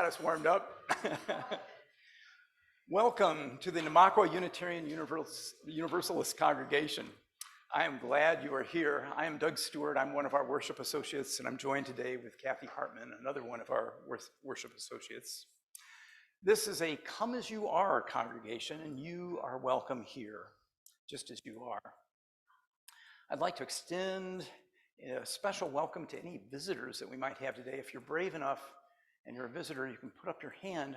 us warmed up. Welcome to the Namaqua Unitarian Universalist Congregation. I am glad you are here. I am Doug Stewart. I'm one of our worship associates, and I'm joined today with Kathy Hartman, another one of our worship associates. This is a come as you are congregation, and you are welcome here, just as you are. I'd like to extend a special welcome to any visitors that we might have today. If you're brave enough and you're a visitor, you can put up your hand.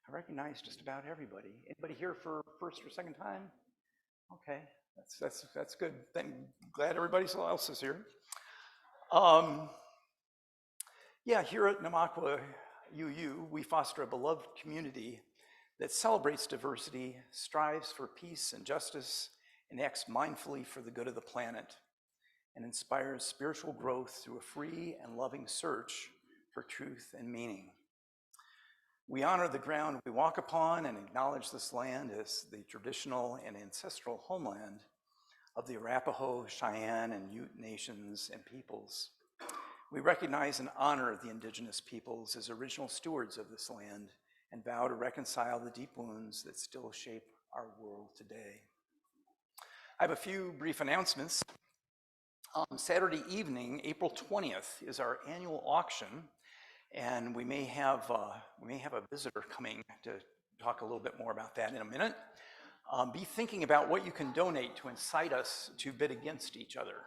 I recognize just about everybody. Anybody here for first or second time? Okay, that's good. Glad everybody else is here. Yeah, here at Namaqua UU, we foster a beloved community that celebrates diversity, strives for peace and justice, and acts mindfully for the good of the planet, and inspires spiritual growth through a free and loving search for truth and meaning. We honor the ground we walk upon and acknowledge this land as the traditional and ancestral homeland of the Arapaho, Cheyenne, and Ute nations and peoples. We recognize and honor the indigenous peoples as original stewards of this land and vow to reconcile the deep wounds that still shape our world today. I have a few brief announcements. Saturday evening, April 20th, is our annual auction, and we may have a visitor coming to talk a little bit more about that in a minute. Be thinking about what you can donate to incite us to bid against each other.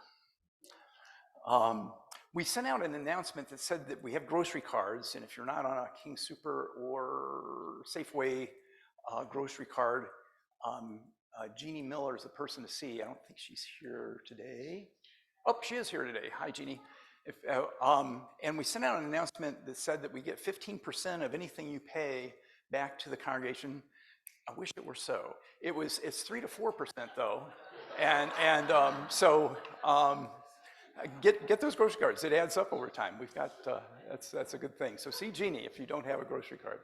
We sent out an announcement that said that we have grocery cards, and if you're not on a King Super or Safeway grocery card, Jeannie Miller is the person to see. I don't think she's here today. Oh, she is here today. Hi, Jeannie. And we sent out an announcement that said that we get 15% of anything you pay back to the congregation. I wish it were so. It's 3 to 4% though, so get those grocery cards. It adds up over time. We've got that's a good thing. So see Jeannie if you don't have a grocery card.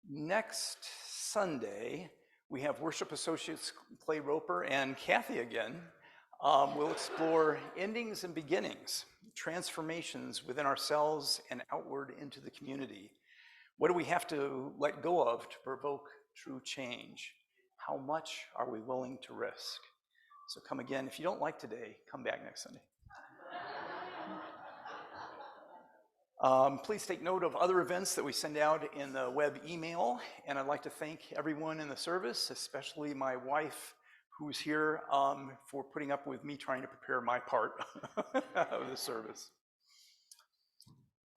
Next Sunday, we have worship associates Clay Roper and Kathy again. We'll explore endings and beginnings, transformations within ourselves and outward into the community. What do we have to let go of to provoke true change? How much are we willing to risk? So come again. If you don't like today, come back next Sunday. Please take note of other events that we send out in the web email, and I'd like to thank everyone in the service, especially my wife, who's here, for putting up with me trying to prepare my part of the service.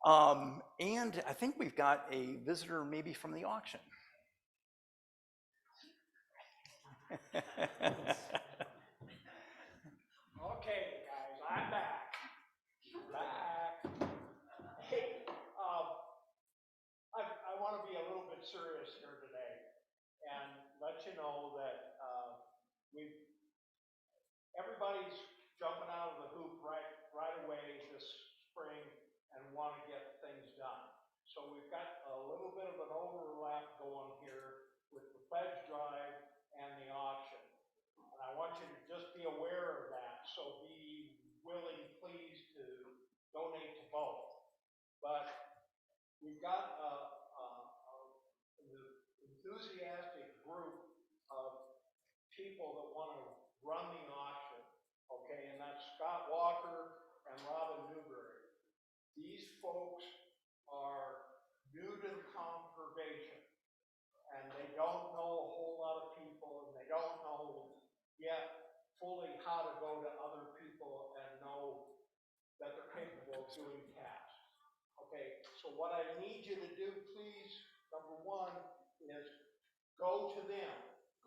And I think we've got a visitor maybe from the auction. Okay, guys, I'm back. I want to be a little bit serious here today and let you know that everybody's jumping out of the hoop right away this spring and want to get things done. So we've got a little bit of an overlap going here with the pledge drive and the auction. And I want you to just be aware of that. So be willing, please, to donate to both. But we've got an enthusiastic group of people that want to run the auction, okay, and that's Scott Walker and Robin Newberry. These folks are new to the congregation, and they don't know a whole lot of people, and they don't know yet fully how to go to other people and know that they're capable of doing tasks. Okay, so what I need you to do, please, number one, is go to them.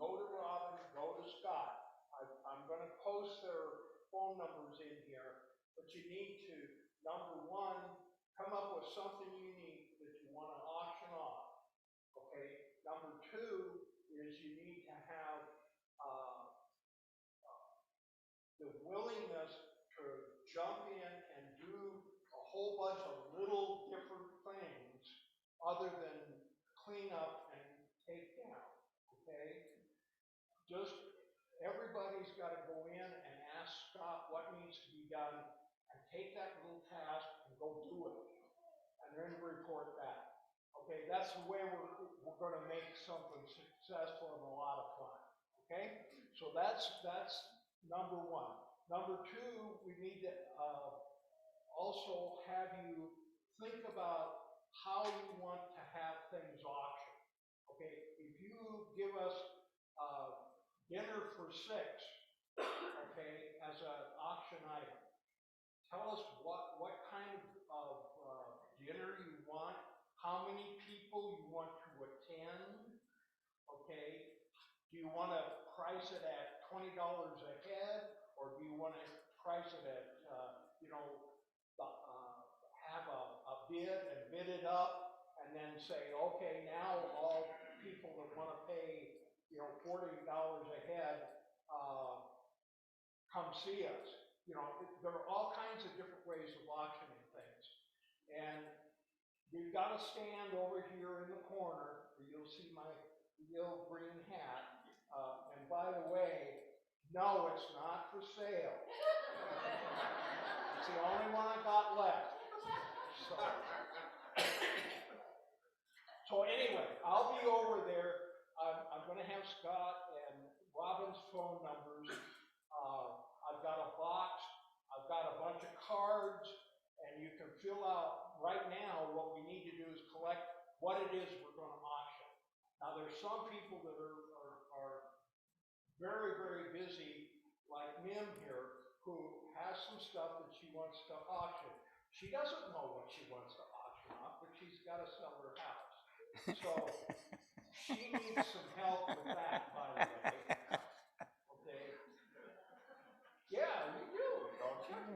Go to Robin, go to Scott. I'm going to post their phone numbers in here, but you need to, number one, come up with something unique that you want to auction off. Okay, number two is you need to have the willingness to jump in and do a whole bunch of little different things other than clean up and take down, okay? Just everybody's got to go in and ask Scott what needs to be done and take that little task and go do it, then report back. Okay, that's the way we're going to make something successful and a lot of fun. Okay, so that's number one. Number two, we need to also have you think about how you want to have things auctioned. Okay, if you give us dinner for 6, okay, as an auction item, tell us what kind of dinner you want, how many people you want to attend, okay? Do you want to price it at $20 a head, or do you want to price it at, have a bid and bid it up, and then say, okay, now all people that want to pay, $40 a head, come see us. There are all kinds of different ways of auctioning things. And we've got a stand over here in the corner where you'll see my real green hat. And by the way, no, it's not for sale. It's the only one I got left. So anyway, I'll be over there. I'm going to have Scott and Robin's phone numbers. I've got a box. I've got a bunch of cards, and you can fill out right now. What we need to do is collect what it is we're going to auction. Now, there's some people that are very, very busy, like Mim here, who has some stuff that she wants to auction. She doesn't know what she wants to auction off, but she's got to sell her house. So she needs some help with that, by the way. Okay. Yeah, you do, don't you?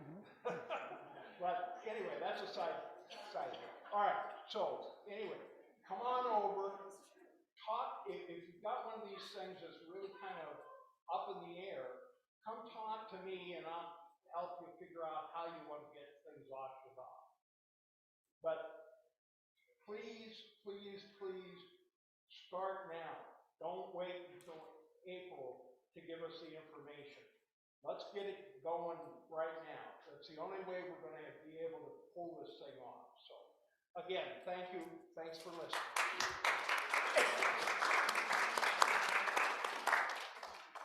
But anyway, that's a side. All right. So anyway, come on over. Talk. If you've got one of these things that's really kind of up in the air, come talk to me, and I'll help you figure out how you want to get things auctioned off. But please, please, please start now. Don't wait until April to give us the information. Let's get it going right now. That's the only way we're going to be able to pull this thing off. So, again, thank you. Thanks for listening.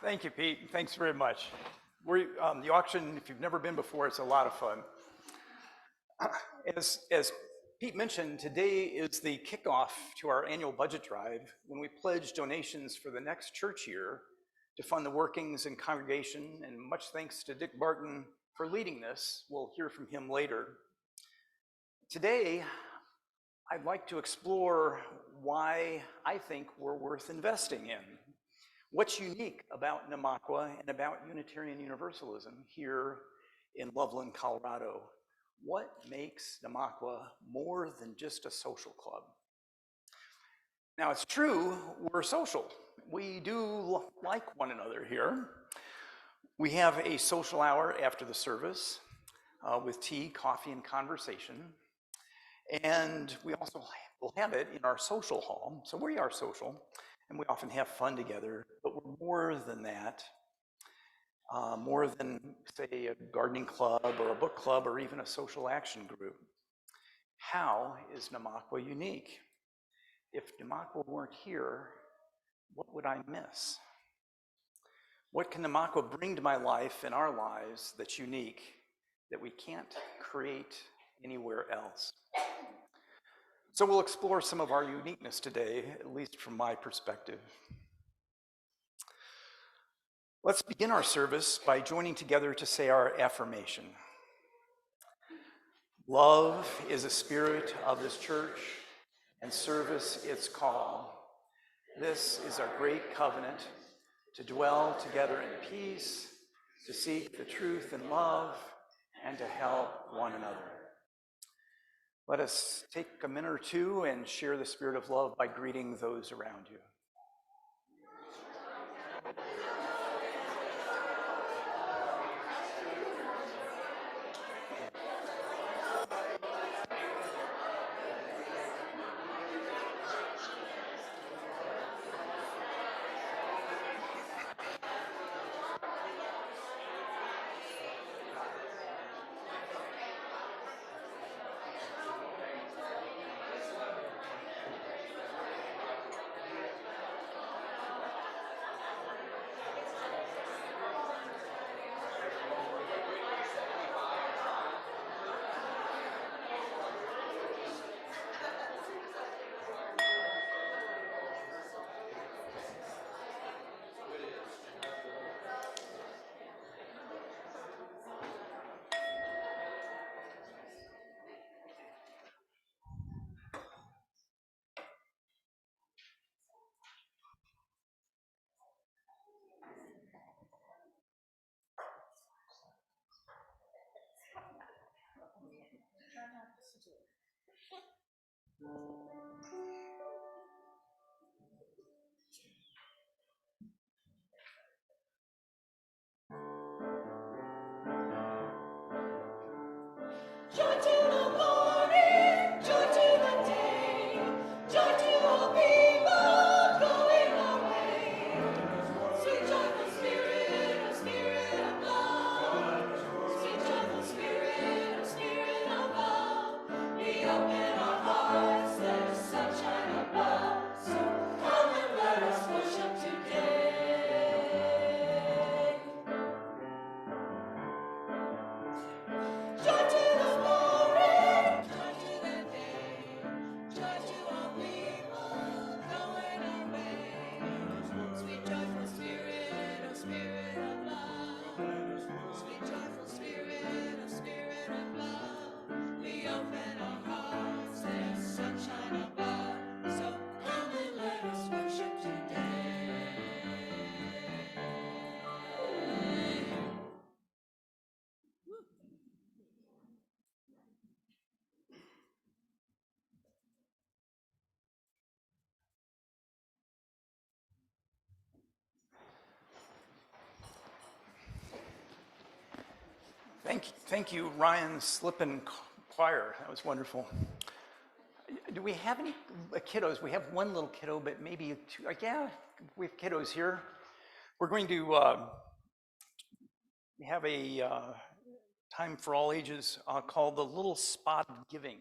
Thank you, Pete. Thanks very much. The auction, if you've never been before, it's a lot of fun. As Pete mentioned, today is the kickoff to our annual budget drive when we pledge donations for the next church year to fund the workings and congregation, and much thanks to Dick Barton for leading this. We'll hear from him later. Today, I'd like to explore why I think we're worth investing in. What's unique about NUUC and about Unitarian Universalism here in Loveland, Colorado? What makes NUUC more than just a social club? Now, it's true, we're social. We do like one another here. We have a social hour after the service with tea, coffee, and conversation. And we also will have it in our social hall. So we are social, and we often have fun together, but we're more than that. More than, say, a gardening club or a book club or even a social action group. How is NUUC unique? If NUUC weren't here, what would I miss? What can NUUC bring to my life and our lives that's unique, that we can't create anywhere else? So we'll explore some of our uniqueness today, at least from my perspective. Let's begin our service by joining together to say our affirmation. Love is the spirit of this church, and service its call. This is our great covenant, to dwell together in peace, to seek the truth in love, and to help one another. Let us take a minute or two and share the spirit of love by greeting those around you. Joy to the morning, joy to the day, joy to all people going our way. Sweet joyful spirit, a spirit of love. Sweet joyful spirit, a spirit of love. We open our hearts, there's sunshine above. So come and let us worship today. Joy to the morning, joy to the day, joy to all people going our way. Sweet joyful spirit, a spirit of love. Sweet joyful spirit, a spirit of love. We open our hearts, there's sunshine above. So come and let us worship today. Thank you, Ryan Slippen Choir. That was wonderful. Do we have any kiddos? We have one little kiddo, but maybe two. Yeah, we have kiddos here. We're going to have a time for all ages called the Little Spot of Giving.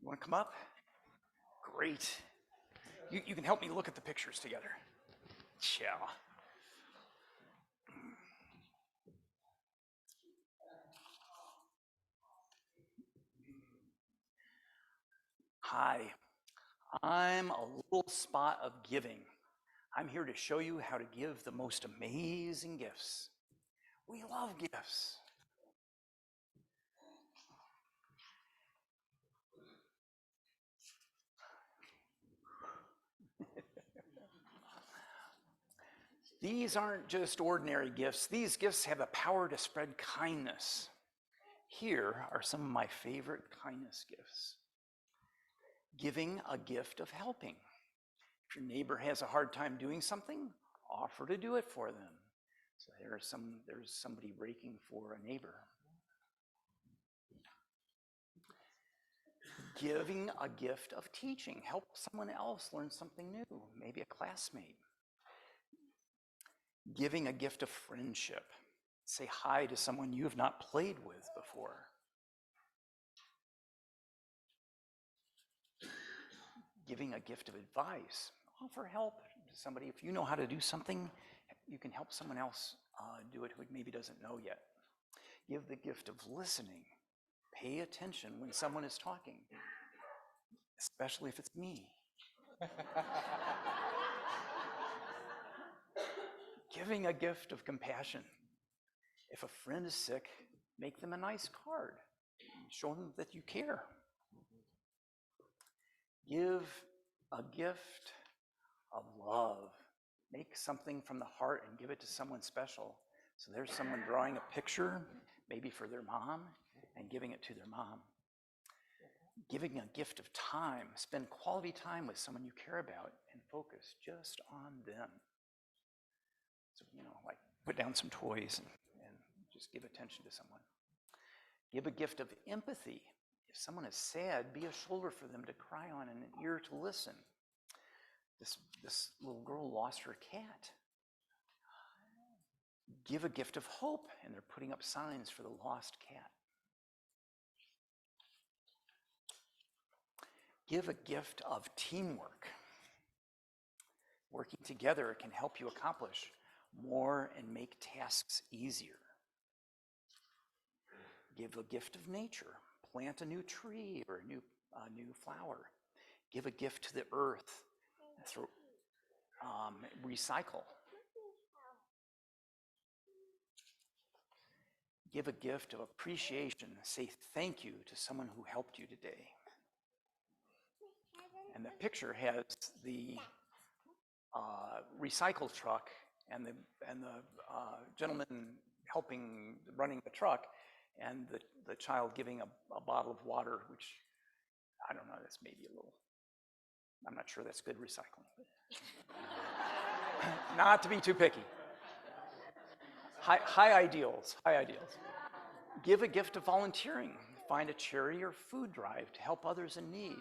You want to come up? Great. You can help me look at the pictures together. Yeah. Hi, I'm a little spot of giving. I'm here to show you how to give the most amazing gifts. We love gifts. These aren't just ordinary gifts. These gifts have the power to spread kindness. Here are some of my favorite kindness gifts. Giving a gift of helping. If your neighbor has a hard time doing something, offer to do it for them. So there's somebody raking for a neighbor. Giving a gift of teaching. Help someone else learn something new, maybe a classmate. Giving a gift of friendship. Say hi to someone you have not played with before. Giving a gift of advice. Offer help to somebody. If you know how to do something, you can help someone else do it who maybe doesn't know yet. Give the gift of listening. Pay attention when someone is talking, especially if it's me. Giving a gift of compassion. If a friend is sick, make them a nice card. Show them that you care. Give a gift of love. Make something from the heart and give it to someone special. So there's someone drawing a picture, maybe for their mom, and giving it to their mom. Giving a gift of time. Spend quality time with someone you care about and focus just on them. So, like put down some toys and just give attention to someone. Give a gift of empathy. If someone is sad, be a shoulder for them to cry on and an ear to listen. This little girl lost her cat. Give a gift of hope, and they're putting up signs for the lost cat. Give a gift of teamwork. Working together can help you accomplish more and make tasks easier. Give a gift of nature. Plant a new tree or a new flower. Give a gift to the earth. Recycle. Give a gift of appreciation. Say thank you to someone who helped you today. And the picture has the recycle truck and the gentleman running the truck, and the child giving a bottle of water, which I don't know, that's maybe a little, I'm not sure that's good recycling. Not to be too picky. High ideals, high ideals. Give a gift of volunteering. Find a charity or food drive to help others in need.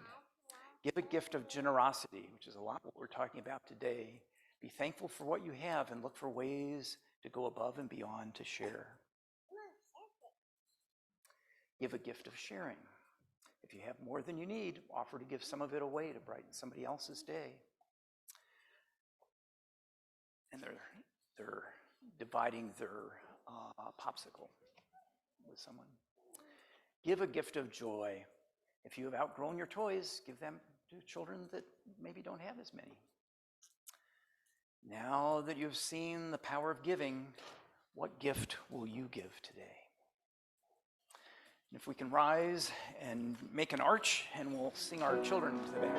Give a gift of generosity, which is a lot what we're talking about today. Be thankful for what you have and look for ways to go above and beyond to share. Give a gift of sharing. If you have more than you need, offer to give some of it away to brighten somebody else's day. And they're dividing their popsicle with someone. Give a gift of joy. If you have outgrown your toys, give them to children that maybe don't have as many. Now that you've seen the power of giving, what gift will you give today? And if we can rise and make an arch, and we'll sing our children to the back.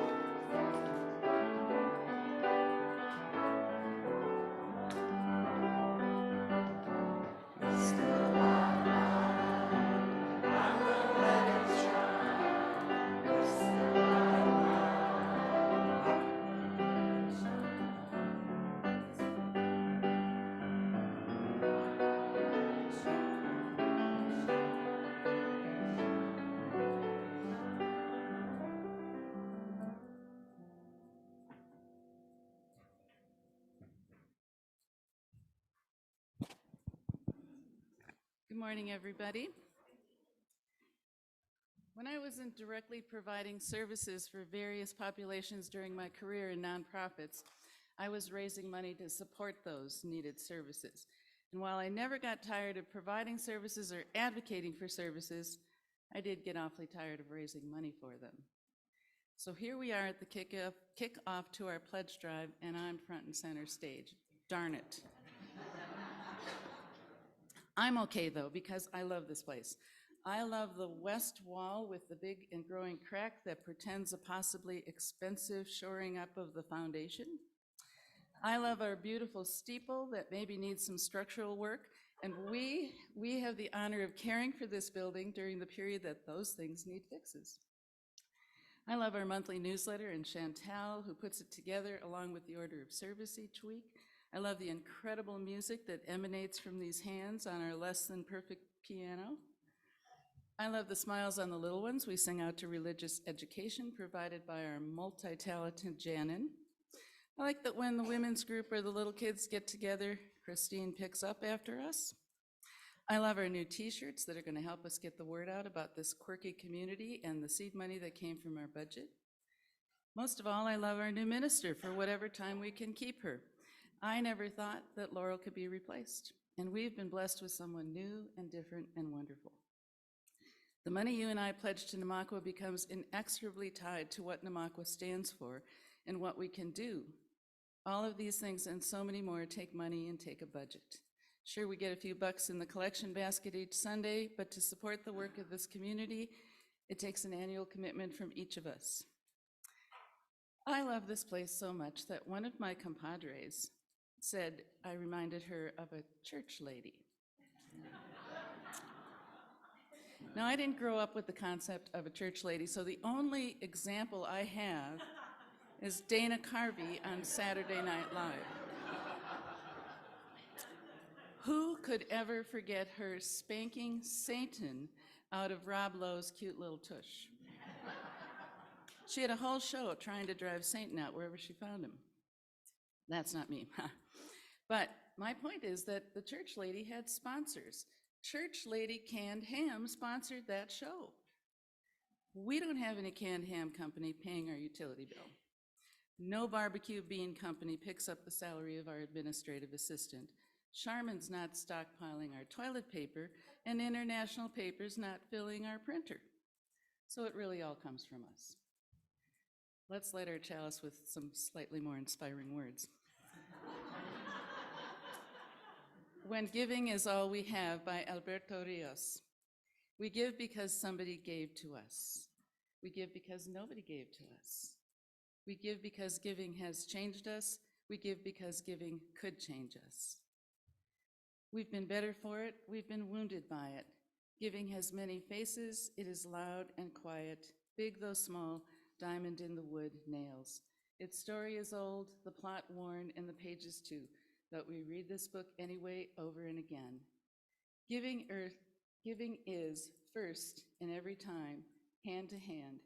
Good morning, everybody. When I wasn't directly providing services for various populations during my career in nonprofits, I was raising money to support those needed services. And while I never got tired of providing services or advocating for services, I did get awfully tired of raising money for them. So here we are at the kickoff to our pledge drive, and I'm front and center stage. Darn it. I'm okay though, because I love this place. I love the west wall with the big and growing crack that pretends a possibly expensive shoring up of the foundation. I love our beautiful steeple that maybe needs some structural work, and we have the honor of caring for this building during the period that those things need fixes. I love our monthly newsletter and Chantal, who puts it together along with the order of service each week. I love the incredible music that emanates from these hands on our less than perfect piano. I love the smiles on the little ones we sing out to religious education provided by our multi-talented Janin. I like that when the women's group or the little kids get together, Christine picks up after us. I love our new t-shirts that are going to help us get the word out about this quirky community and the seed money that came from our budget. Most of all, I love our new minister for whatever time we can keep her. I never thought that Laurel could be replaced, and we've been blessed with someone new and different and wonderful. The money you and I pledge to NUUC becomes inexorably tied to what NUUC stands for and what we can do. All of these things and so many more take money and take a budget. Sure, we get a few bucks in the collection basket each Sunday, but to support the work of this community, it takes an annual commitment from each of us. I love this place so much that one of my compadres said I reminded her of a church lady. Now, I didn't grow up with the concept of a church lady, so the only example I have is Dana Carvey on Saturday Night Live. Who could ever forget her spanking Satan out of Rob Lowe's cute little tush? She had a whole show trying to drive Satan out wherever she found him. That's not me. But my point is that the church lady had sponsors. Church Lady Canned Ham sponsored that show. We don't have any canned ham company paying our utility bill. No barbecue bean company picks up the salary of our administrative assistant. Charmin's not stockpiling our toilet paper, and International Paper's not filling our printer. So it really all comes from us. Let's light our chalice with some slightly more inspiring words. When Giving is All We Have by Alberto Rios. We give because somebody gave to us. We give because nobody gave to us. We give because giving has changed us. We give because giving could change us. We've been better for it. We've been wounded by it. Giving has many faces. It is loud and quiet. big though small, diamond in the wood nails. Its story is old, the plot worn, and the pages too, but we read this book anyway over and again. Giving is first in every time, hand to hand,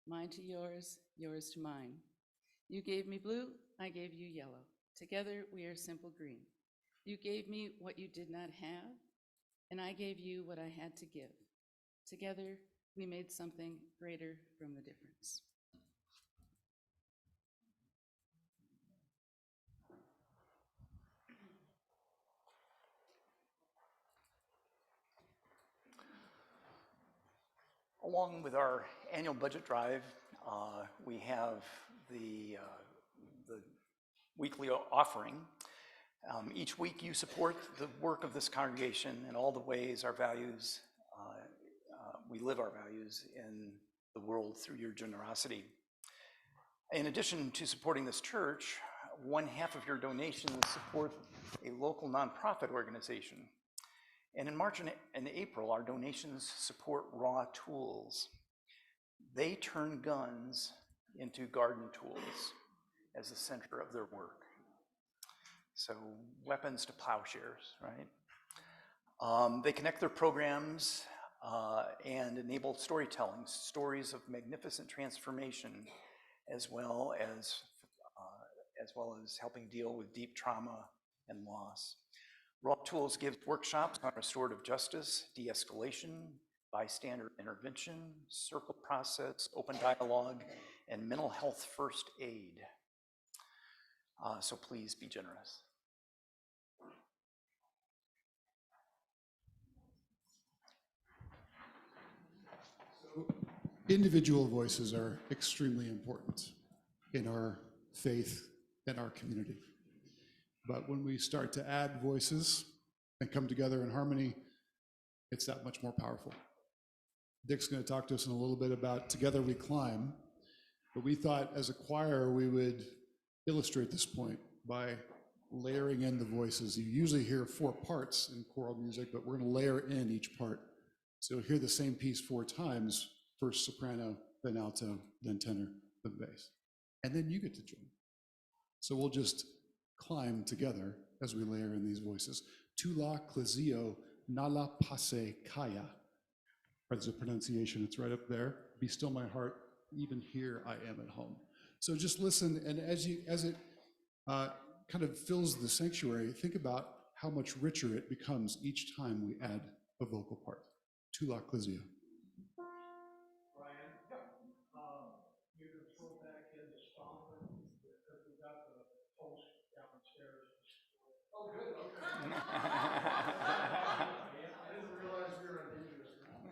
mine to yours, yours to mine. You gave me blue, I gave you yellow. Together we are simple green. You gave me what you did not have, and I gave you what I had to give. Together we made something greater from the difference. Along with our annual budget drive, we have the weekly offering. Each week you support the work of this congregation in all the ways our values, we live our values in the world through your generosity. In addition to supporting this church, 1/2 of your donations support a local nonprofit organization. And in March and April, our donations support RAWtools. They turn guns into garden tools as the center of their work. So weapons to plowshares, right? They connect their programs and enable storytelling, stories of magnificent transformation, as well as helping deal with deep trauma and loss. RAWtools gives workshops on restorative justice, de-escalation, bystander intervention, circle process, open dialogue, and mental health first aid. So please be generous. So individual voices are extremely important in our faith and our community. But when we start to add voices and come together in harmony, it's that much more powerful. Dick's going to talk to us in a little bit about Together We Climb, but we thought as a choir we would illustrate this point by layering in the voices. You usually hear 4 parts in choral music, but we're going to layer in each part. So you'll hear the same piece 4 times, first soprano, then alto, then tenor, then bass. And then you get to join. So we'll just climb together as we layer in these voices. Thula, Klizeo, nala pase kaya. There's a pronunciation, it's right up there. Be still my heart, even here I am at home. So just listen, and as it kind of fills the sanctuary, think about how much richer it becomes each time we add a vocal part. Thula, Klizeo. Brian, you can throw back in the stomper because we got the post downstairs. Oh, good, okay. I didn't realize we were on dangerous ground.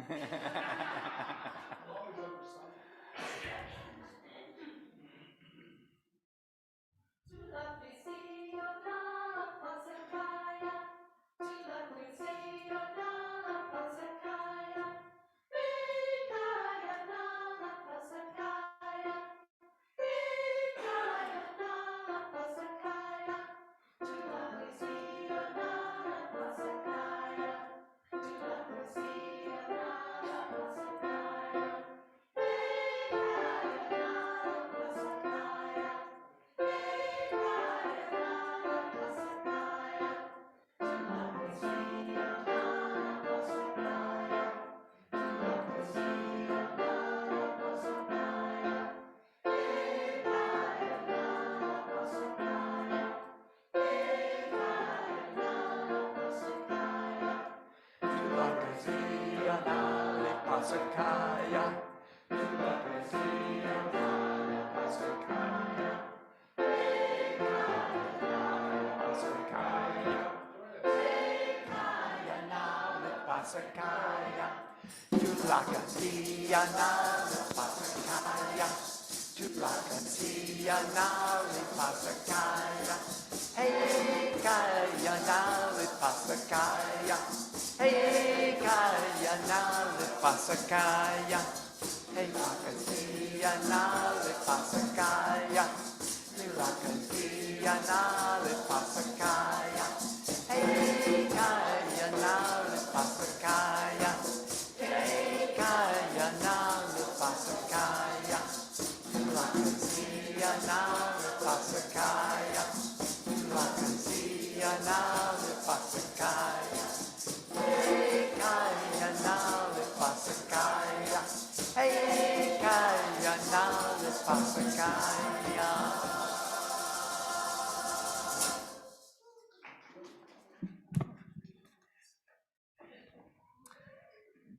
Pasakaya,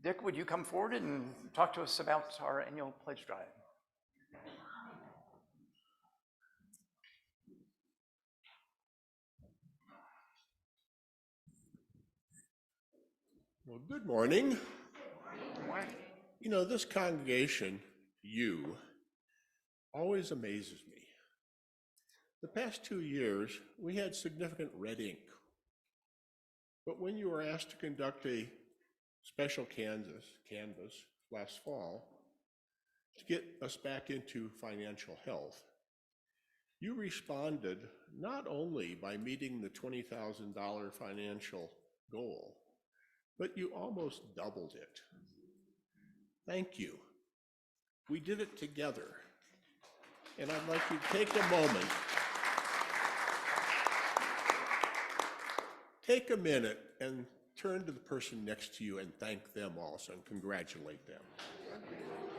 Dick, would you come forward and talk to us about our annual pledge drive? Well, good morning. Good morning. You know, this congregation, you, always amazes me. The past 2 years, we had significant red ink. But when you were asked to conduct a special canvas last fall to get us back into financial health, you responded not only by meeting the $20,000 financial goal, but you almost doubled it. Thank you. We did it together. And I'd like you to take a moment, take a minute and turn to the person next to you and thank them also and congratulate them.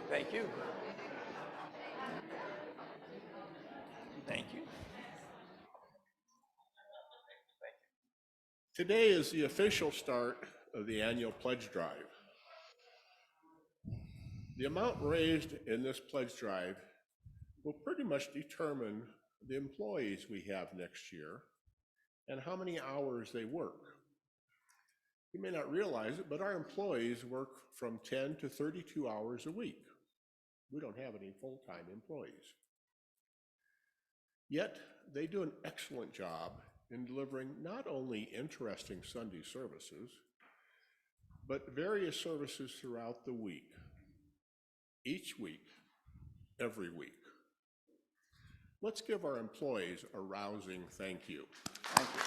Thank you. Thank you. Today is the official start of the annual pledge drive. The amount raised in this pledge drive will pretty much determine the employees we have next year and how many hours they work. You may not realize it, but our employees work from 10 to 32 hours a week. We don't have any full-time employees. Yet they do an excellent job in delivering not only interesting Sunday services, but various services throughout the week, each week, every week. Let's give our employees a rousing thank you. Thank you.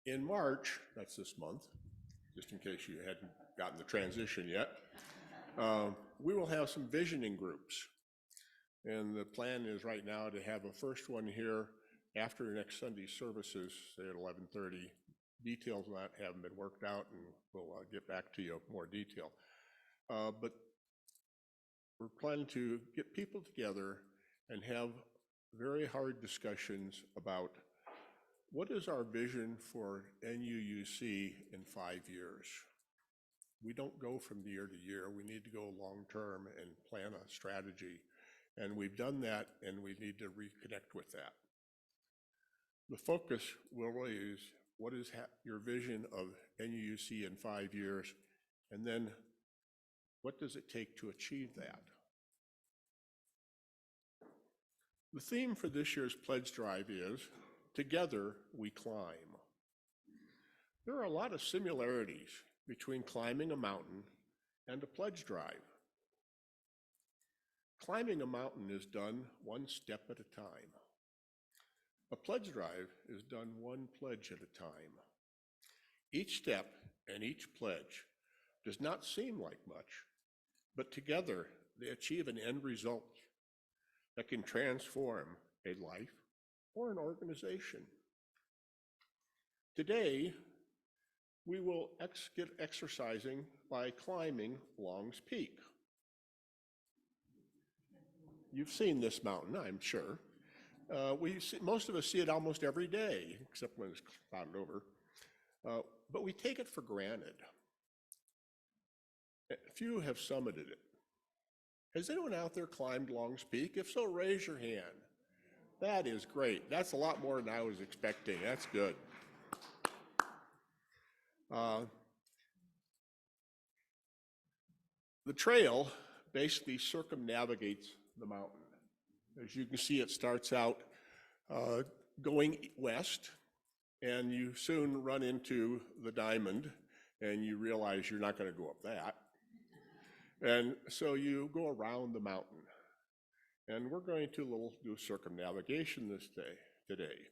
In March, that's this month, just in case you hadn't gotten the transition yet, we will have some visioning groups. And the plan is right now to have a first one here after next Sunday services, say at 11:30. Details on that haven't been worked out, and we'll get back to you in more detail. But we're planning to get people together and have very hard discussions about what is our vision for NUUC in 5 years. We don't go from year to year. We need to go long-term and plan a strategy. And we've done that, and we need to reconnect with that. The focus really is what is your vision of NUUC in 5 years, and then what does it take to achieve that? The theme for this year's pledge drive is, together we climb. There are a lot of similarities between climbing a mountain and a pledge drive. Climbing a mountain is done one step at a time. A pledge drive is done one pledge at a time. Each step and each pledge does not seem like much, but together they achieve an end result that can transform a life or an organization. Today, we will get exercising by climbing Long's Peak. You've seen this mountain, I'm sure. Most of us see it almost every day, except when it's clouded over. But we take it for granted. Few have summited it. Has anyone out there climbed Long's Peak? If so, raise your hand. That is great. That's a lot more than I was expecting. That's good. The trail basically circumnavigates the mountain. As you can see, it starts out going west, and you soon run into the diamond, and you realize you're not going to go up that. And so you go around the mountain. And we're going to do circumnavigation today.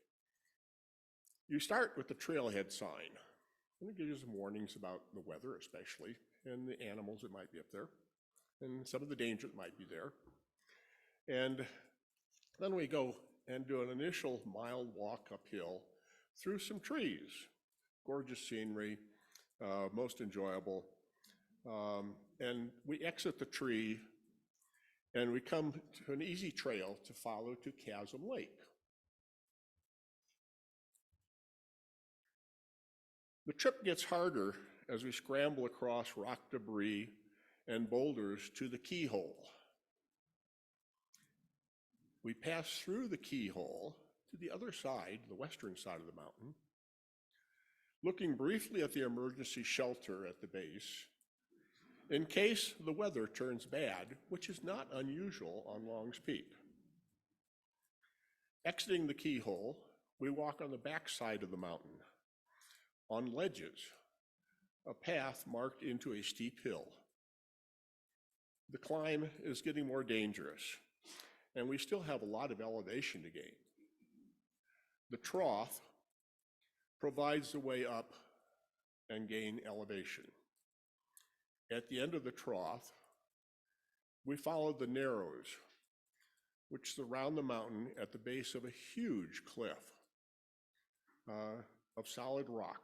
You start with the trailhead sign. I'm going to give you some warnings about the weather especially, and the animals that might be up there, and some of the danger that might be there. And then we go and do an initial mild walk uphill through some trees. Gorgeous scenery, most enjoyable. And we exit the tree and we come to an easy trail to follow to Chasm Lake. The trip gets harder as we scramble across rock debris and boulders to the keyhole. We pass through the keyhole to the other side, the western side of the mountain, looking briefly at the emergency shelter at the base in case the weather turns bad, which is not unusual on Long's Peak. Exiting the keyhole, we walk on the back side of the mountain, on ledges, a path marked into a steep hill. The climb is getting more dangerous, and we still have a lot of elevation to gain. The trough provides the way up and gain elevation. At the end of the trough, we follow the narrows, which surround the mountain at the base of a huge cliff of solid rock.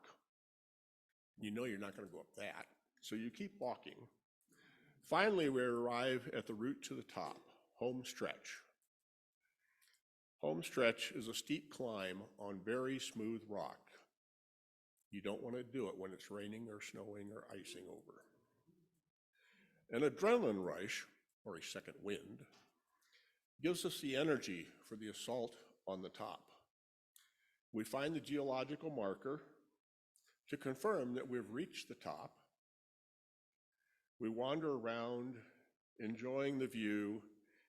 You know you're not going to go up that, so you keep walking. Finally, we arrive at the route to the top, home stretch. Home stretch is a steep climb on very smooth rock. You don't want to do it when it's raining or snowing or icing over. An adrenaline rush, or a second wind, gives us the energy for the assault on the top. We find the geological marker to confirm that we've reached the top. We wander around, enjoying the view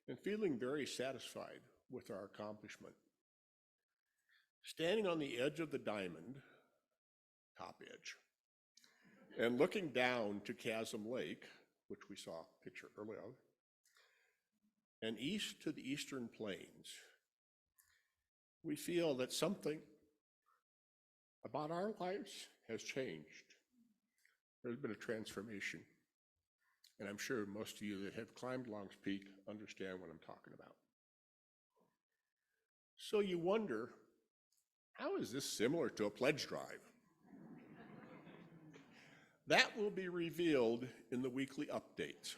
and feeling very satisfied with our accomplishment. Standing on the edge of the diamond, top edge, and looking down to Chasm Lake, which we saw a picture earlier of, and east to the eastern plains, we feel that something about our lives has changed. There's been a transformation. And I'm sure most of you that have climbed Long's Peak understand what I'm talking about. So you wonder, how is this similar to a pledge drive? That will be revealed in the weekly updates.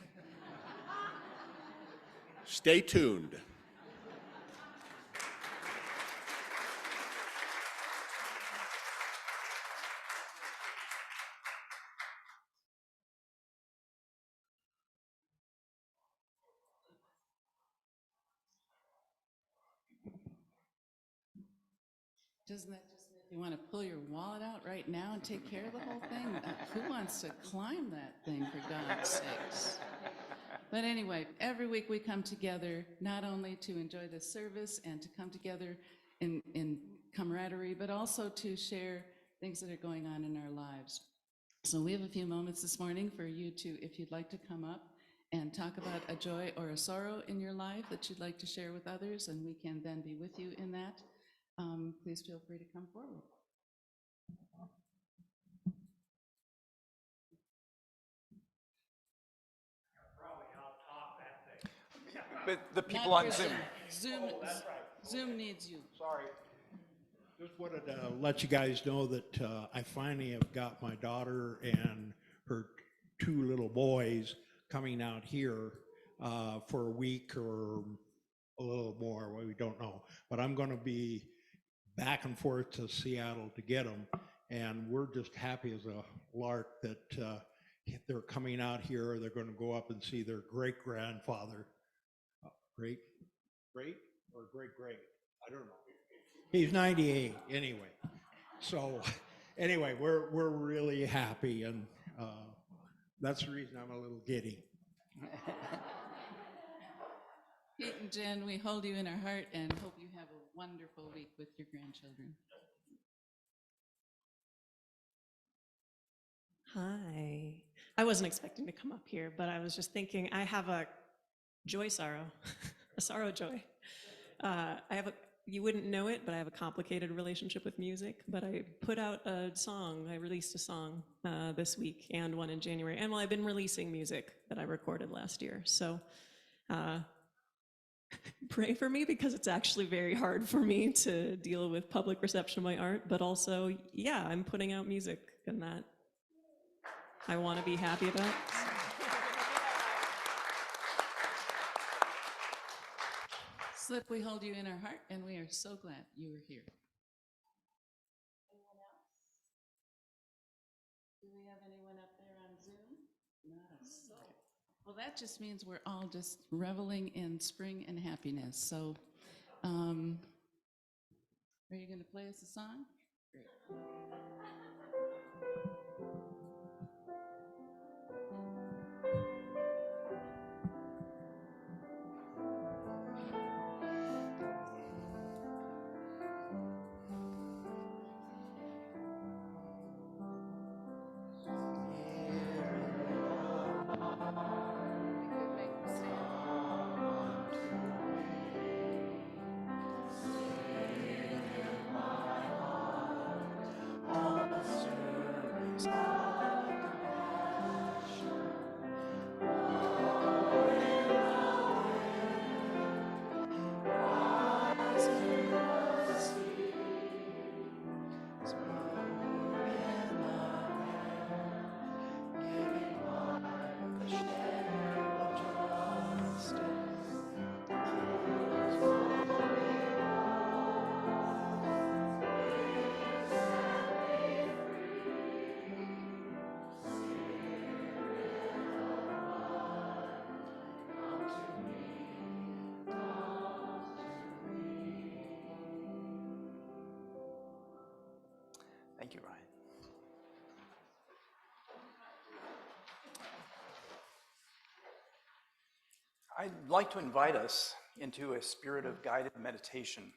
Stay tuned. Doesn't that just make you want to pull your wallet out right now and take care of the whole thing? Who wants to climb that thing, for God's sakes? But anyway, every week we come together not only to enjoy the service and to come together in camaraderie, but also to share things that are going on in our lives. So we have a few moments this morning for you to, if you'd like to come up and talk about a joy or a sorrow in your life that you'd like to share with others, and we can then be with you in that. Please feel free to come forward. Probably out top that thing. But the people Not on for Zoom. Zoom, Oh, that's right. Zoom needs you. Sorry. Just wanted to let you guys know that I finally have got my daughter and her two little boys coming out here for a week or a little more, we don't know. But I'm going to be back and forth to Seattle to get them, and we're just happy as a lark that they're coming out here. They're going to go up and see their great-grandfather. Great? I don't know. He's 98 anyway. So anyway, we're really happy, and that's the reason I'm a little giddy. Pete and Jen, we hold you in our heart and hope you have a wonderful week with your grandchildren. Hi. I wasn't expecting to come up here, but I was just thinking I have a joy sorrow, a sorrow joy. You wouldn't know it, but I have a complicated relationship with music. But I put out a song, I released a song this week and one in January. And well, I've been releasing music that I recorded last year. So pray for me, because it's actually very hard for me to deal with public reception of my art. But also, yeah, I'm putting out music, and that I want to be happy about. Slip, we hold you in our heart, and we are so glad you were here. we have anyone up there on Zoom? Not a soul. Well, that just means we're all just reveling in spring and happiness. So, are you going to play us a song? Great. Thank you, Ryan. I'd like to invite us into a spirit of guided meditation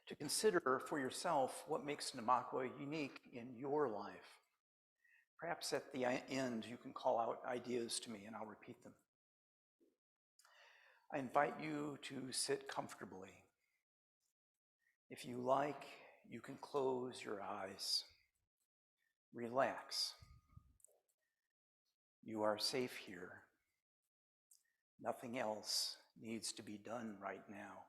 to consider for yourself what makes Namakwa unique in your life. Perhaps at the end you can call out ideas to me and I'll repeat them. I invite you to sit comfortably. If you like, you can close your eyes. Relax. You are safe here. Nothing else needs to be done right now.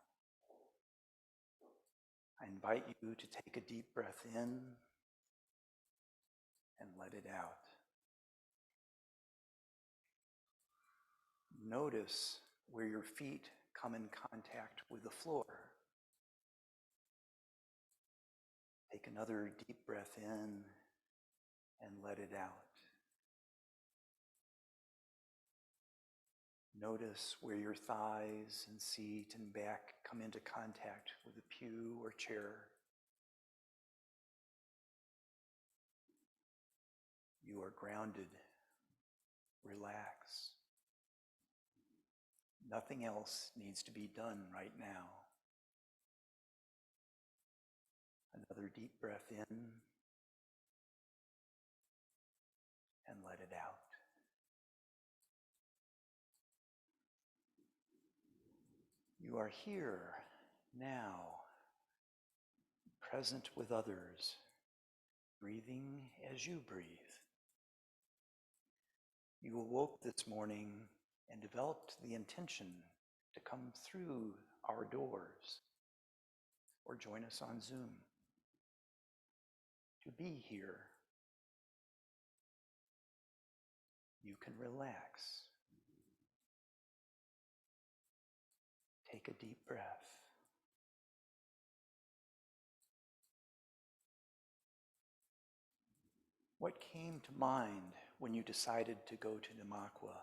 I invite you to take a deep breath in and let it out. Notice where your feet come in contact with the floor. Take another deep breath in and let it out. Notice where your thighs and seat and back come into contact with the pew or chair. You are grounded. Relax. Nothing else needs to be done right now. Another deep breath in and let it out. You are here now, present with others, breathing as you breathe. You awoke this morning and developed the intention to come through our doors or join us on Zoom, to be here. You can relax. Take a deep breath. What came to mind when you decided to go to Namakwa?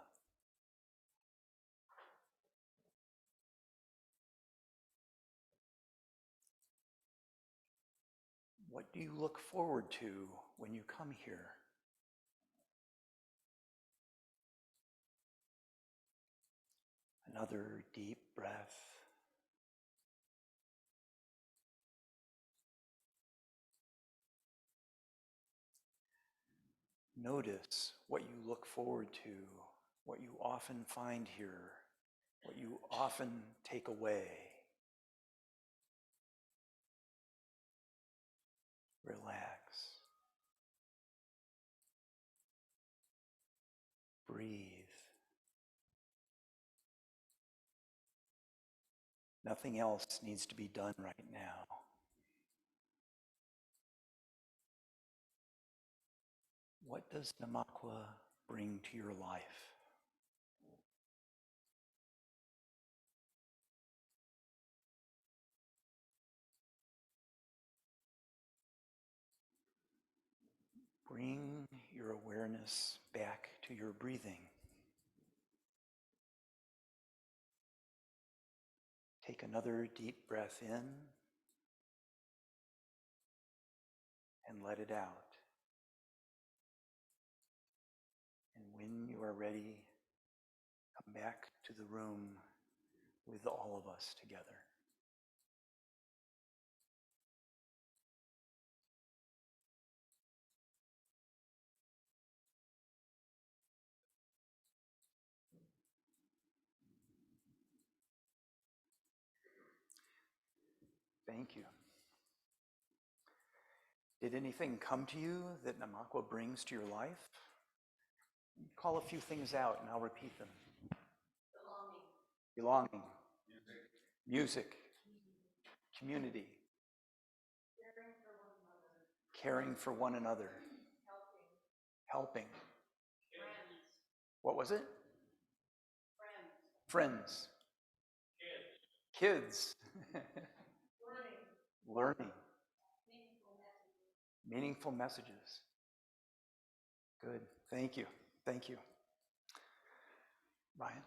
What do you look forward to when you come here? Another deep breath. Notice what you look forward to, what you often find here, what you often take away. Relax. Breathe. Nothing else needs to be done right now. What does Namakwa bring to your life? Bring your awareness back to your breathing. Take another deep breath in and let it out. And when you are ready, come back to the room with all of us together. Thank you. Did anything come to you that Namakwa brings to your life? Call a few things out and I'll repeat them. Belonging. Music. Community. Caring for one another. Helping. What was it? Friends. Kids. Learning. Meaningful messages. Good. Thank you. Thank you. Ryan.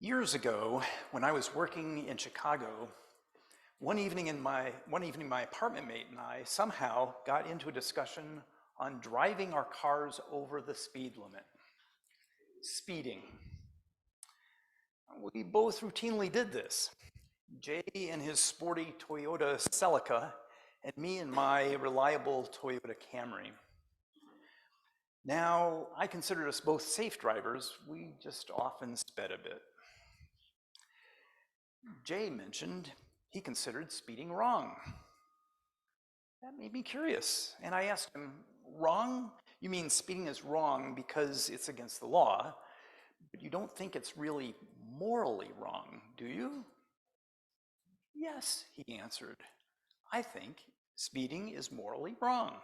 Years ago, when I was working in Chicago, one evening my apartment mate and I somehow got into a discussion on driving our cars over the speed limit. Speeding. We both routinely did this. Jay in his sporty Toyota Celica, and me in my reliable Toyota Camry. Now, I consider us both safe drivers. We just often sped a bit. Jay mentioned he considered speeding wrong. That made me curious, and I asked him, wrong? You mean speeding is wrong because it's against the law, but you don't think it's really morally wrong, do you? Yes, he answered. I think speeding is morally wrong.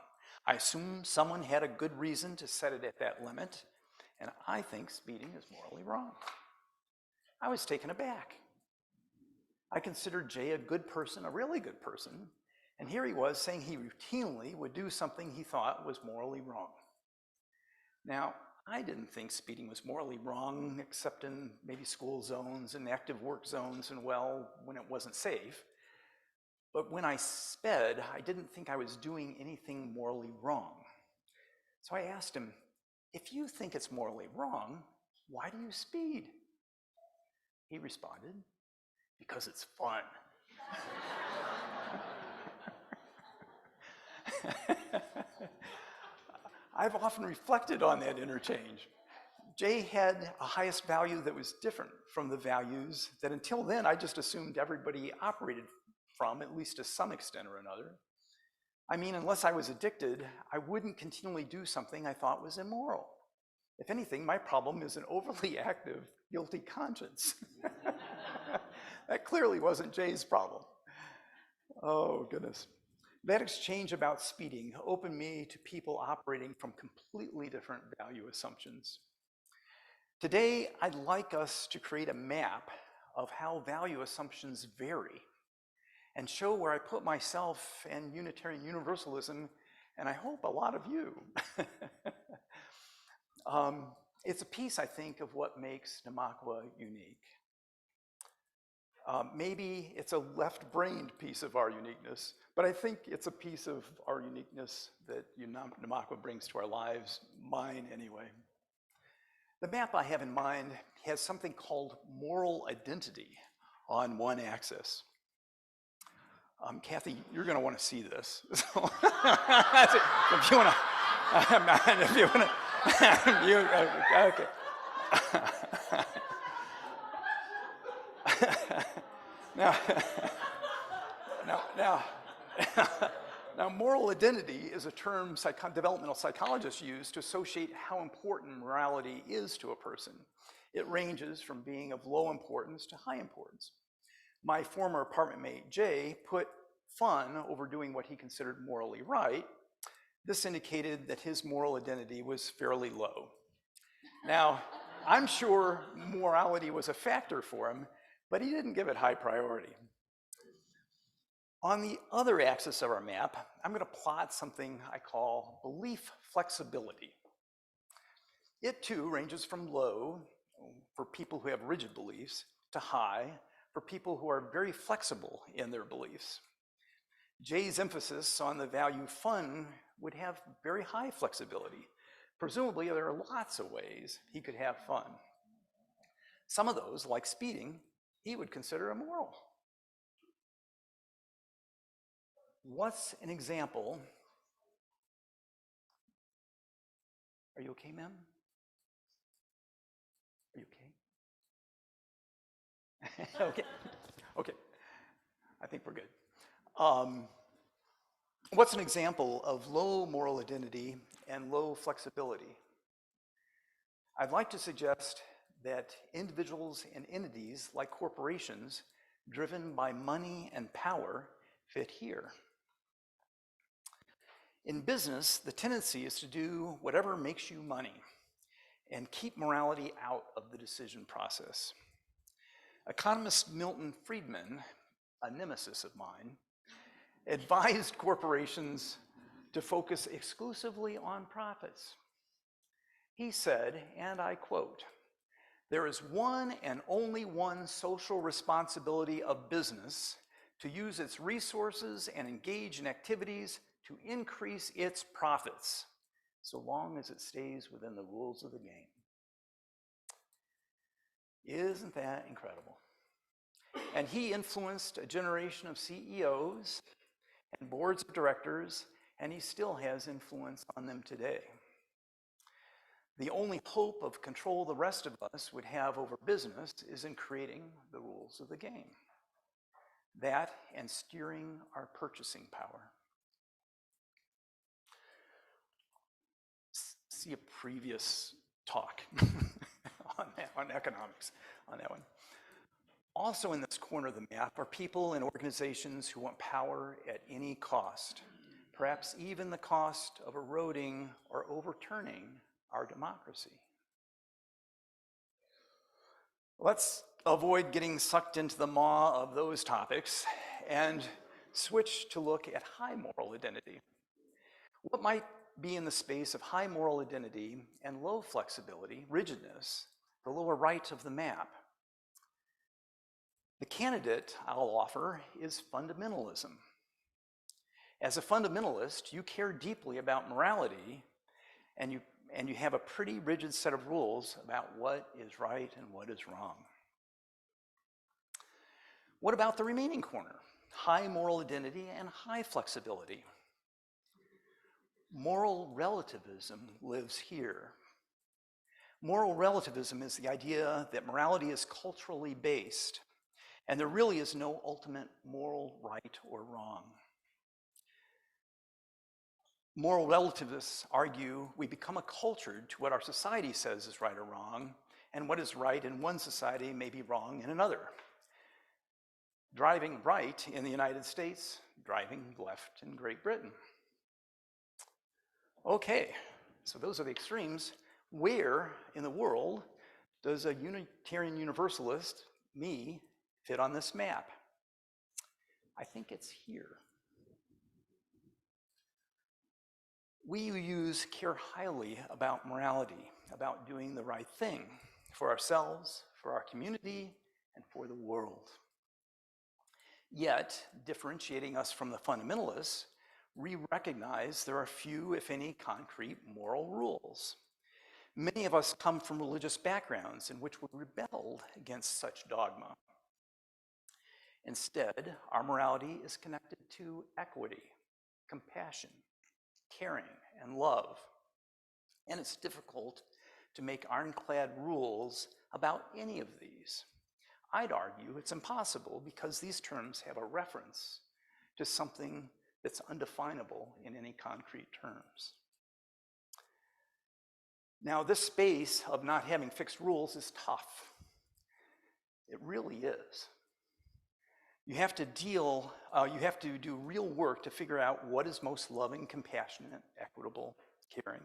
I assume someone had a good reason to set it at that limit, and I think speeding is morally wrong. I was taken aback. I considered Jay a good person, a really good person, and here he was saying he routinely would do something he thought was morally wrong. Now, I didn't think speeding was morally wrong, except in maybe school zones and active work zones and, well, when it wasn't safe. But when I sped, I didn't think I was doing anything morally wrong. So I asked him, if you think it's morally wrong, why do you speed? He responded, because it's fun. I've often reflected on that interchange. Jay had a highest value that was different from the values that until then I just assumed everybody operated from, at least to some extent or another. I mean, unless I was addicted, I wouldn't continually do something I thought was immoral. If anything, my problem is an overly active, guilty conscience. That clearly wasn't Jay's problem. Oh, goodness. That exchange about speeding opened me to people operating from completely different value assumptions. Today, I'd like us to create a map of how value assumptions vary and show where I put myself and Unitarian Universalism, and I hope a lot of you. It's a piece, I think, of what makes Namakwa unique. Maybe it's a left-brained piece of our uniqueness, but I think it's a piece of our uniqueness that Namakwa brings to our lives, mine anyway. The map I have in mind has something called moral identity on one axis. Kathy, you're going to want to see this. So, if you want to, okay. Now, moral identity is a term developmental psychologists use to associate how important morality is to a person. It ranges from being of low importance to high importance. My former apartment mate, Jay, put fun over doing what he considered morally right. This indicated that his moral identity was fairly low. Now, I'm sure morality was a factor for him, but he didn't give it high priority. On the other axis of our map, I'm going to plot something I call belief flexibility. It too ranges from low, for people who have rigid beliefs, to high, for people who are very flexible in their beliefs. Jay's emphasis on the value fun would have very high flexibility. Presumably, there are lots of ways he could have fun. Some of those, like speeding, he would consider immoral. What's an example? Are you okay, ma'am? Are you okay? Okay. Okay. I think we're good. What's an example of low moral identity and low flexibility? I'd like to suggest that individuals and entities like corporations driven by money and power fit here. In business, the tendency is to do whatever makes you money and keep morality out of the decision process. Economist Milton Friedman, a nemesis of mine, advised corporations to focus exclusively on profits. He said, and I quote, "There is one and only one social responsibility of business to use its resources and engage in activities to increase its profits, so long as it stays within the rules of the game." Isn't that incredible? And he influenced a generation of CEOs and boards of directors, and he still has influence on them today. The only hope of control the rest of us would have over business is in creating the rules of the game. That and steering our purchasing power. See a previous talk on economics on that one. Also in this corner of the map are people and organizations who want power at any cost, perhaps even the cost of eroding or overturning our democracy. Let's avoid getting sucked into the maw of those topics and switch to look at high moral identity. What might be in the space of high moral identity and low flexibility, rigidness, the lower right of the map? The candidate I'll offer is fundamentalism. As a fundamentalist, you care deeply about morality, and you have a pretty rigid set of rules about what is right and what is wrong. What about the remaining corner? High moral identity and high flexibility. Moral relativism lives here. Moral relativism is the idea that morality is culturally based, and there really is no ultimate moral right or wrong. Moral relativists argue we become accultured to what our society says is right or wrong, and what is right in one society may be wrong in another. Driving right in the United States, driving left in Great Britain. Okay, so those are the extremes. Where in the world does a Unitarian Universalist, me, fit on this map? I think it's here. We UUs care highly about morality, about doing the right thing for ourselves, for our community, and for the world. Yet, differentiating us from the fundamentalists, we recognize there are few, if any, concrete moral rules. Many of us come from religious backgrounds in which we rebelled against such dogma. Instead, our morality is connected to equity, compassion, caring, and love. And it's difficult to make ironclad rules about any of these. I'd argue it's impossible because these terms have a reference to something that's undefinable in any concrete terms. Now, this space of not having fixed rules is tough. It really is. You have to do real work to figure out what is most loving, compassionate, equitable, caring.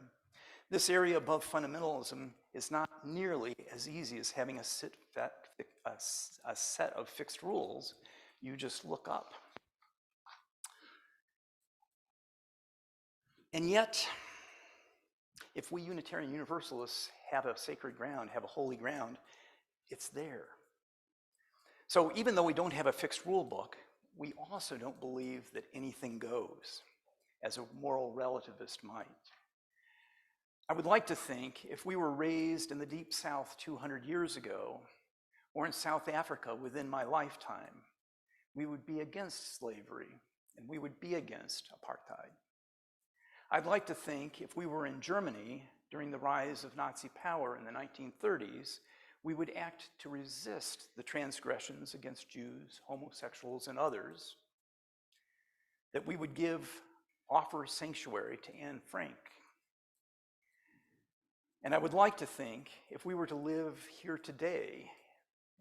This area above fundamentalism is not nearly as easy as having a set of fixed rules you just look up. And yet, if we Unitarian Universalists have a sacred ground, have a holy ground, it's there. So even though we don't have a fixed rule book, we also don't believe that anything goes, as a moral relativist might. I would like to think if we were raised in the Deep South 200 years ago, or in South Africa within my lifetime, we would be against slavery and we would be against apartheid. I'd like to think if we were in Germany during the rise of Nazi power in the 1930s, we would act to resist the transgressions against Jews, homosexuals, and others, that we would offer sanctuary to Anne Frank. And I would like to think if we were to live here today,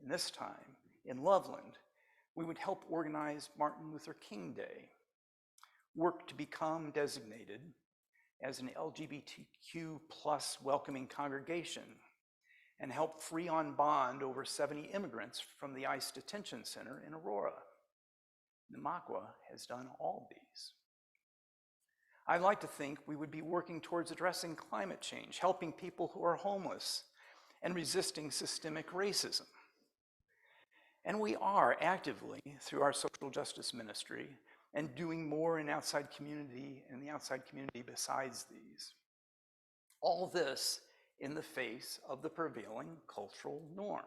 in this time, in Loveland, we would help organize Martin Luther King Day, work to become designated as an LGBTQ+ welcoming congregation, and help free on bond over 70 immigrants from the ICE detention center in Aurora. NUUC has done all these. I'd like to think we would be working towards addressing climate change, helping people who are homeless, and resisting systemic racism. And we are actively, through our social justice ministry, and doing more in the outside community besides these. All this in the face of the prevailing cultural norm.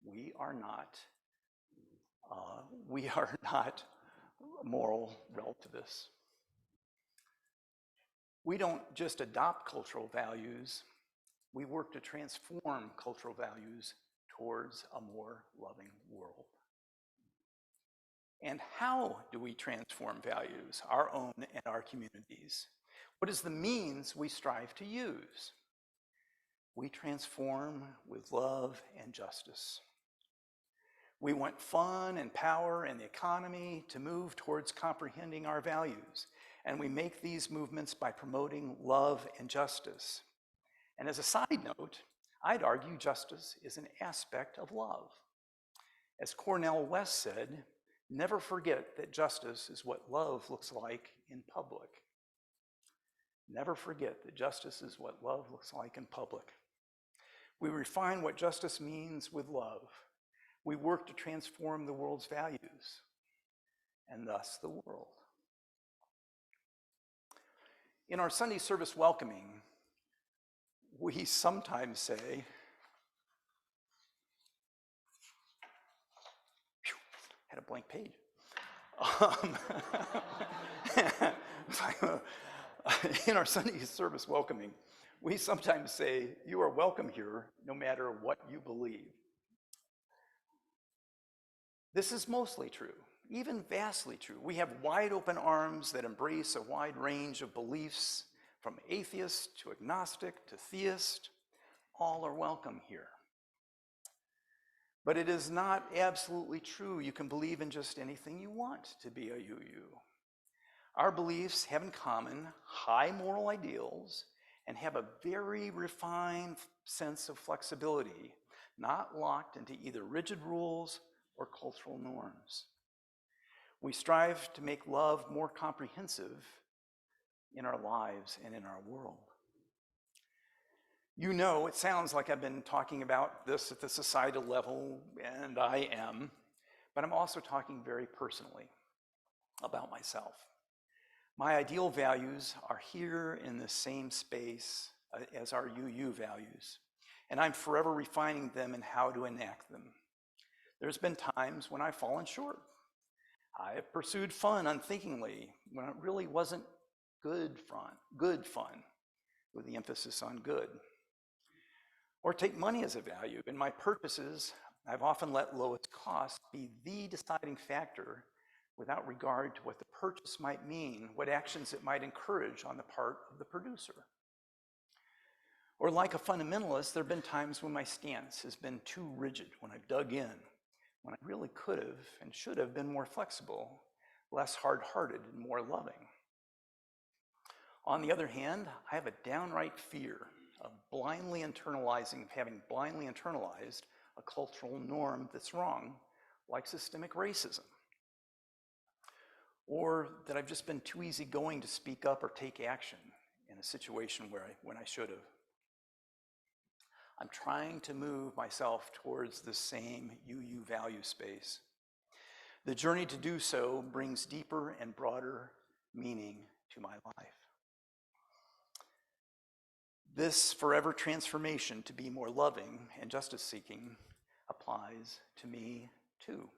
We are not moral relativists. We don't just adopt cultural values, we work to transform cultural values towards a more loving world. And how do we transform values, our own and our communities? What is the means we strive to use? We transform with love and justice. We want fun and power and the economy to move towards comprehending our values, and we make these movements by promoting love and justice. And as a side note, I'd argue justice is an aspect of love. As Cornel West said, never forget that justice is what love looks like in public. Never forget that justice is what love looks like in public. We refine what justice means with love. We work to transform the world's values, and thus the world. In our Sunday service welcoming, we sometimes say, had a blank page. In our Sunday service welcoming, we sometimes say, you are welcome here no matter what you believe. This is mostly true, even vastly true. We have wide open arms that embrace a wide range of beliefs, from atheist to agnostic to theist. All are welcome here. But it is not absolutely true you can believe in just anything you want to be a UU. Our beliefs have in common high moral ideals and have a very refined sense of flexibility, not locked into either rigid rules or cultural norms. We strive to make love more comprehensive in our lives and in our world. You know, it sounds like I've been talking about this at the societal level, and I am, but I'm also talking very personally about myself. My ideal values are here in the same space as our UU values, and I'm forever refining them and how to enact them. There's been times when I've fallen short. I have pursued fun unthinkingly when it really wasn't good fun, with the emphasis on good. Or take money as a value. In my purposes, I've often let lowest cost be the deciding factor without regard to what the purchase might mean, what actions it might encourage on the part of the producer. Or like a fundamentalist, there have been times when my stance has been too rigid, when I've dug in, when I really could have and should have been more flexible, less hard-hearted, and more loving. On the other hand, I have a downright fear of having blindly internalized a cultural norm that's wrong, like systemic racism. Or that I've just been too easygoing to speak up or take action in a situation when I should have. I'm trying to move myself towards the same UU value space. The journey to do so brings deeper and broader meaning to my life. This forever transformation to be more loving and justice-seeking applies to me too.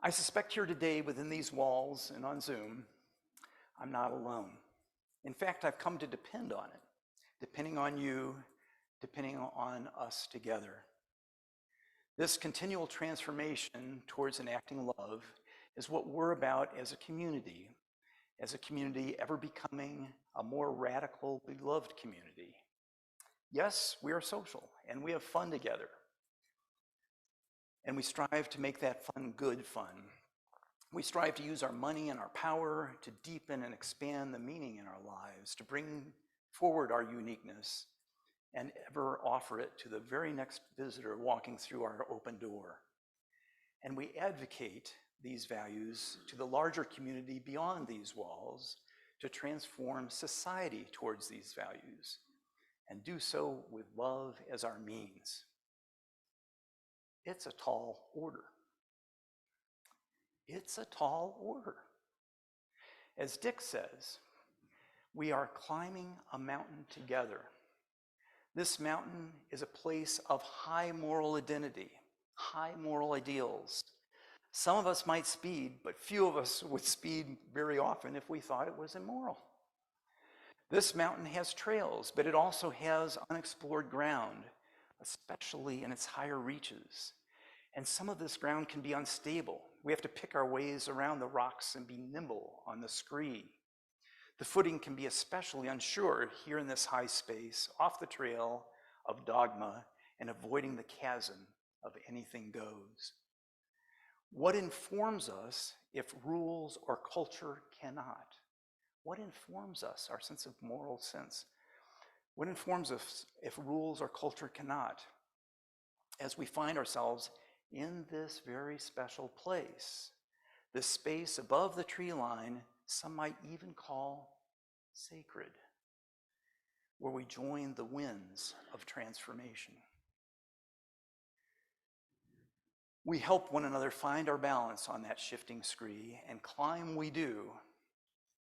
I suspect here today within these walls and on Zoom, I'm not alone. In fact, I've come to depend on it, depending on you, depending on us together. This continual transformation towards enacting love is what we're about as a community ever becoming a more radical, beloved community. Yes, we are social and we have fun together. And we strive to make that fun good fun. We strive to use our money and our power to deepen and expand the meaning in our lives, to bring forward our uniqueness and ever offer it to the very next visitor walking through our open door. And we advocate these values to the larger community beyond these walls to transform society towards these values and do so with love as our means. It's a tall order. It's a tall order. As Dick says, we are climbing a mountain together. This mountain is a place of high moral identity, high moral ideals. Some of us might speed, but few of us would speed very often if we thought it was immoral. This mountain has trails, but it also has unexplored ground, especially in its higher reaches. And some of this ground can be unstable. We have to pick our ways around the rocks and be nimble on the scree. The footing can be especially unsure here in this high space, off the trail of dogma and avoiding the chasm of anything goes. What informs us if rules or culture cannot? What informs us, our sense of moral sense? What informs us if rules or culture cannot? As we find ourselves in this very special place, this space above the tree line, some might even call sacred, where we join the winds of transformation. We help one another find our balance on that shifting scree, and climb we do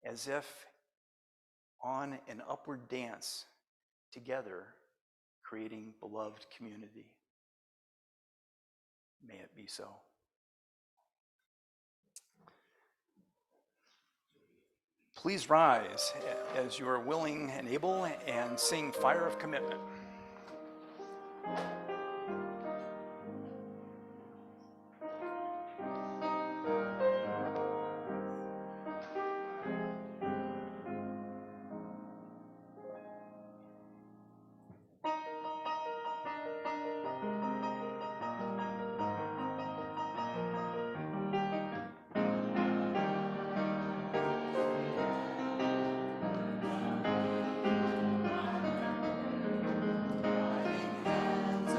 as if on an upward dance together, creating beloved community. May it be so. Please rise as you are willing and able and sing Fire of Commitment. Hands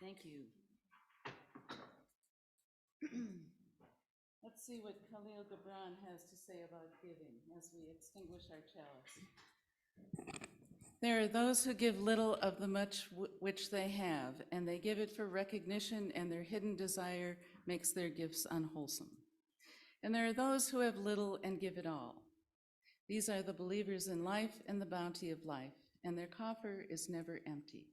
Thank you. Let's see what Khalil Gibran has to say about giving as we extinguish our chalice. There are those who give little of the much which they have, and they give it for recognition, and their hidden desire makes their gifts unwholesome. And there are those who have little and give it all. These are the believers in life and the bounty of life, and their coffer is never empty.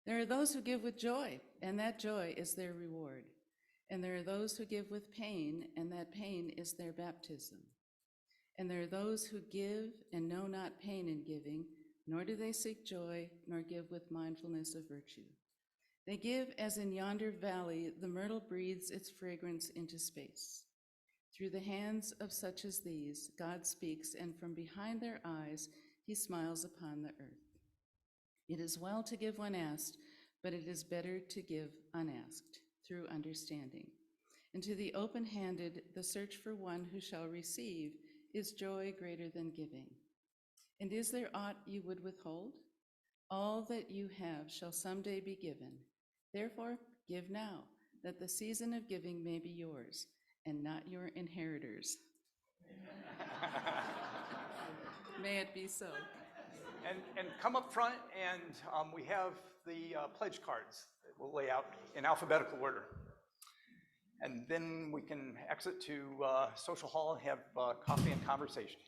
There are those who give with joy, and that joy is their reward. And there are those who give with pain, and that pain is their baptism. And there are those who give and know not pain in giving, nor do they seek joy, nor give with mindfulness of virtue. They give as in yonder valley the myrtle breathes its fragrance into space. Through the hands of such as these, God speaks, and from behind their eyes, he smiles upon the earth. It is well to give when asked, but it is better to give unasked, through understanding. And to the open-handed, the search for one who shall receive is joy greater than giving. And is there aught you would withhold? All that you have shall someday be given. Therefore, give now, that the season of giving may be yours, and not your inheritors. May it be so. And come up front, and we have the pledge cards that we'll lay out in alphabetical order. And then we can exit to social hall and have coffee and conversation.